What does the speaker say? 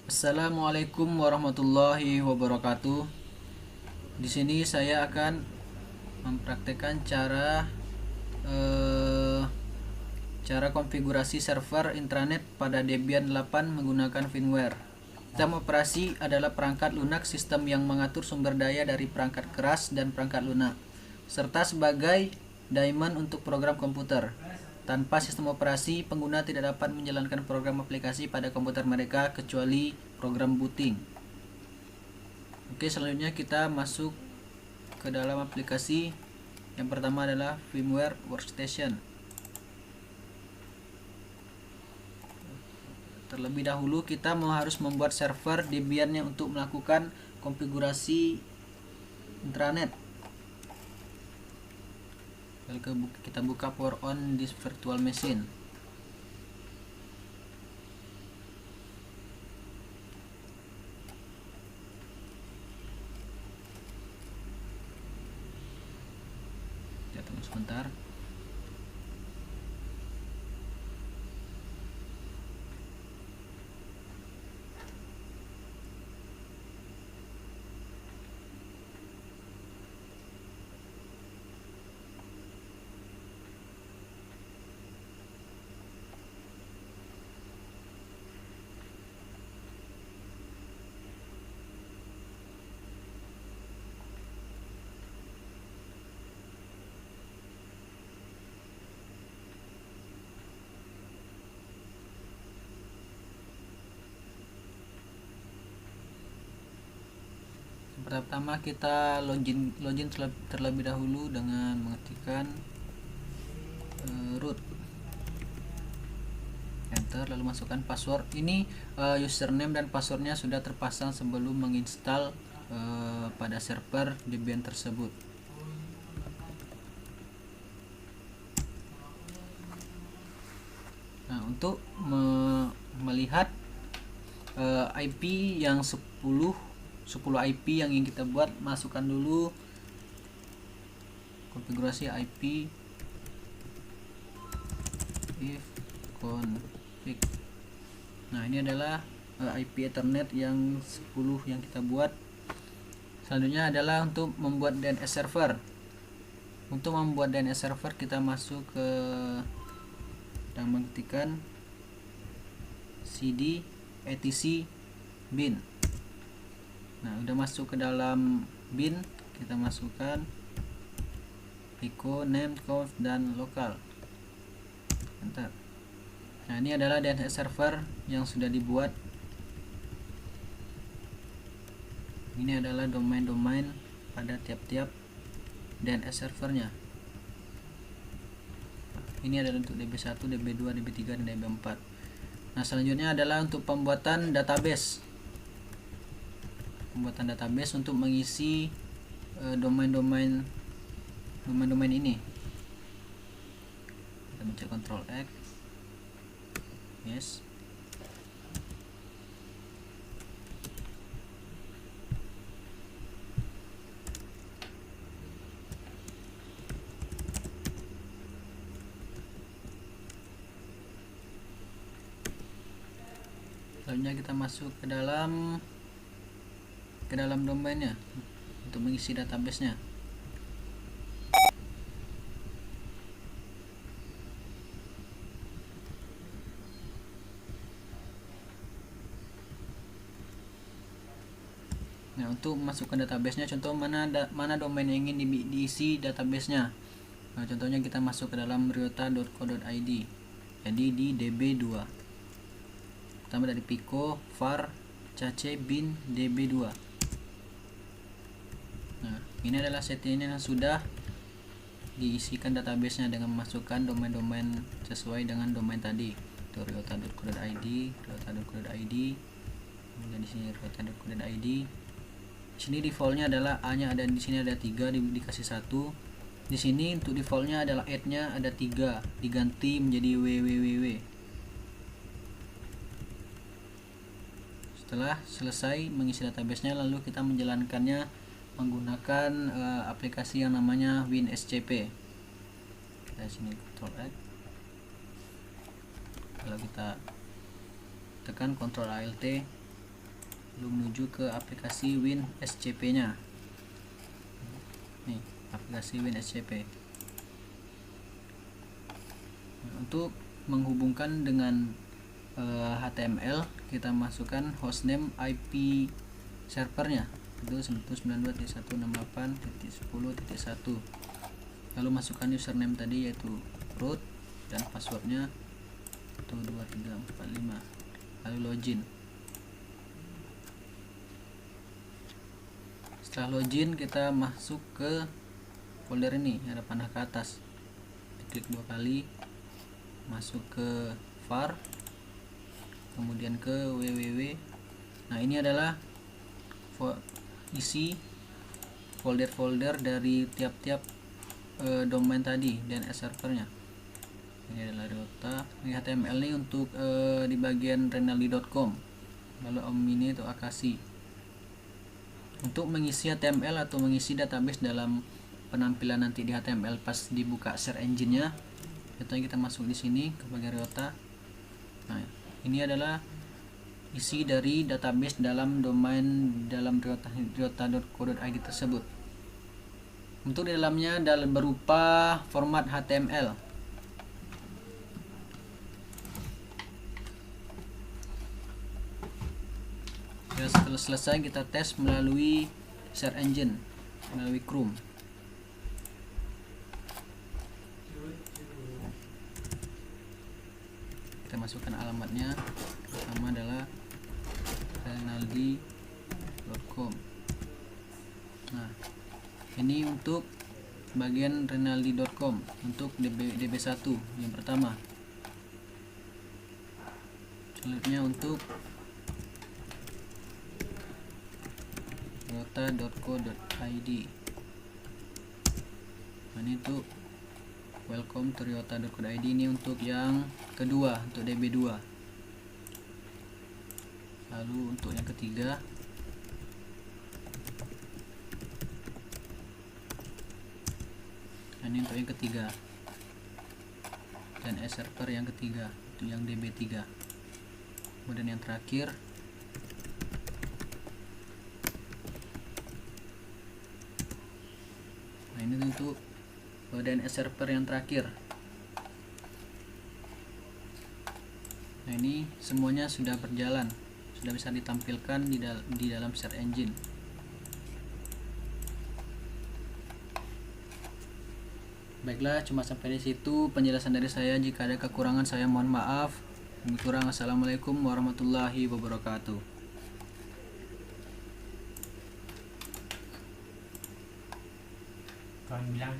Assalamualaikum warahmatullahi wabarakatuh. Di sini saya akan mempraktekkan eh, cara konfigurasi server intranet pada Debian 8 menggunakan firmware. Sistem operasi adalah perangkat lunak, sistem yang mengatur sumber daya dari perangkat keras dan perangkat lunak, serta sebagai daemon untuk program komputer. Tanpa sistem operasi, pengguna tidak dapat menjalankan program aplikasi pada komputer mereka kecuali program booting. Oke, selanjutnya kita masuk ke dalam aplikasi. Yang pertama adalah firmware workstation. Terlebih dahulu kita harus membuat server Debian-nya untuk melakukan konfigurasi intranet. Lalu kita buka power on this virtual machine. Kita tunggu sebentar. Pertama kita login terlebih dahulu dengan mengetikkan root, enter, lalu masukkan password. Ini username dan passwordnya sudah terpasang sebelum menginstal pada server Debian tersebut. Nah, untuk melihat IP yang 10 IP yang ingin kita buat, masukkan dulu konfigurasi IP if config. Nah, ini adalah IP Ethernet yang 10 yang kita buat. Selanjutnya adalah untuk membuat DNS server. Untuk membuat DNS server kita masuk ke dan mengetikkan cd etc bin. Nah, udah masuk ke dalam bin, kita masukkan echo name conf dan lokal, enter. Nah, ini adalah DNS server yang sudah dibuat. Ini adalah domain-domain pada tiap-tiap DNS servernya. Ini adalah untuk DB1, DB2, DB3, dan DB4. Nah, selanjutnya adalah untuk pembuatan database. Pembuatan database untuk mengisi domain-domain ini. Kita mencet Ctrl X. Yes. Selanjutnya kita masuk ke dalam domainnya untuk mengisi database-nya. Nah, untuk masukkan database-nya, contoh mana domain yang ingin diisi database-nya. Nah, contohnya kita masuk ke dalam ryota.co.id. Jadi di db2. Pertama dari pico var cache bin db2. Nah, ini adalah settingan yang sudah diisikan database-nya dengan memasukkan domain-domain sesuai dengan domain tadi. ryota.co.id, ryota.co.id. Kemudian di sini ryota.co.id. Di sini defaultnya adalah A-nya ada di sini ada 3, dikasih 1. Di sini untuk defaultnya adalah add-nya ada 3, diganti menjadi www. Setelah selesai mengisi database-nya, lalu kita menjalankannya menggunakan aplikasi yang namanya WinSCP. Di sini Ctrl X. Kalau kita tekan Ctrl Alt, lalu menuju ke aplikasi WinSCP nya. Nih, aplikasi WinSCP. Untuk menghubungkan dengan HTML, kita masukkan hostname IP servernya itu 192.168.10.1. lalu masukkan username tadi yaitu root dan passwordnya itu 2345, lalu login. Setelah login, kita masuk ke folder ini, ada panah ke atas, diklik 2 kali, masuk ke var, kemudian ke www. Nah, ini adalah isi folder-folder dari tiap-tiap domain tadi dan servernya. Ini adalah Ryota. Ini HTML ini untuk di bagian renaldi.com, lalu Omni itu Akasi. Untuk mengisi HTML atau mengisi database dalam penampilan nanti di HTML pas dibuka search engine-nya, kita masuk di sini ke bagian Ryota. Nah, ini adalah isi dari database dalam domain dalam ryota.co.id tersebut. Untuk di dalamnya berupa format HTML. Ya, setelah selesai kita tes melalui search engine, melalui Chrome. Kita masukkan alamatnya, pertama adalah renaldi.com. Nah, ini untuk bagian renaldi.com untuk DB1 yang pertama. Selanjutnya untuk ryota.co.id. Nah, ini untuk welcome to ryota.co.id, ini untuk yang kedua, untuk DB2. Lalu untuk yang ketiga, ini untuk yang ketiga, dan server yang ketiga, itu yang DB3. Kemudian yang terakhir, nah ini untuk DNS server yang terakhir. Nah, ini semuanya sudah berjalan, sudah bisa ditampilkan di dalam search engine. Baiklah, cuma sampai di situ penjelasan dari saya. Jika ada kekurangan, saya mohon maaf. Lebih kurang, assalamualaikum warahmatullahi wabarakatuh. Còn bilang